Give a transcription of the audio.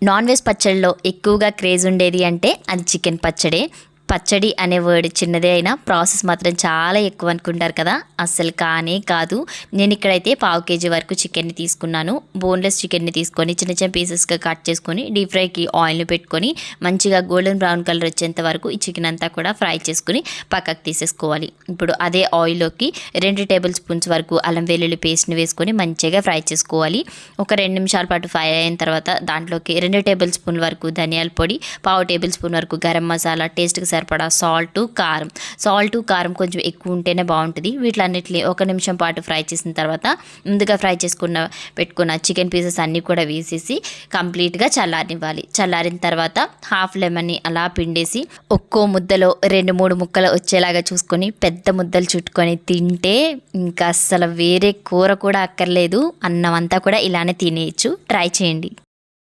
Non veg పచ్చడిలో ఎక్కువగా craze ఉండేది అంటే అది చికెన్ పచ్చడే. పచ్చడి అనే వర్డ్ చిన్నదే అయినా ప్రాసెస్ మాత్రం చాలా ఎక్కువ అనుకుంటారు కదా, అస్సలు కానే కాదు. నేను ఇక్కడైతే 1/2 kg వరకు చికెన్ని తీసుకున్నాను. బోన్లెస్ చికెన్ని తీసుకొని చిన్న చిన్న పీసెస్గా కట్ చేసుకొని డీప్ ఫ్రైకి ఆయిల్ని పెట్టుకొని మంచిగా గోల్డెన్ బ్రౌన్ కలర్ వచ్చేంత వరకు ఈ చికెన్ అంతా కూడా ఫ్రై చేసుకుని పక్కకు తీసేసుకోవాలి. ఇప్పుడు అదే ఆయిల్లోకి 2 టేబుల్ స్పూన్స్ వరకు అల్లం వెల్లుల్లి పేస్ట్ని వేసుకొని మంచిగా ఫ్రై చేసుకోవాలి. ఒక 2 నిమిషాల పాటు ఫ్రై అయిన తర్వాత దాంట్లోకి 2 టేబుల్ స్పూన్ వరకు ధనియాల పొడి, 1/2 టేబుల్ స్పూన్ వరకు గరం మసాలా, టేస్ట్కి సరిపడా సాల్ట్ కారం కొంచెం ఎక్కువ ఉంటేనే బాగుంటుంది. వీటిలన్నిటిని 1 నిమిషం పాటు ఫ్రై చేసిన తర్వాత ముందుగా ఫ్రై పెట్టుకున్న చికెన్ పీసెస్ అన్నీ కూడా వేసేసి కంప్లీట్గా చల్లారనివ్వాలి. చల్లారిన తర్వాత హాఫ్ లెమన్ని అలా పిండేసి ఒక్కో ముద్దలో 2-3 ముక్కలు వచ్చేలాగా చూసుకొని పెద్ద ముద్దలు చుట్టుకొని తింటే ఇంకా అస్సలు వేరే కూర కూడా అక్కర్లేదు, అన్నం అంతా కూడా ఇలానే తినేయచ్చు. ట్రై చేయండి.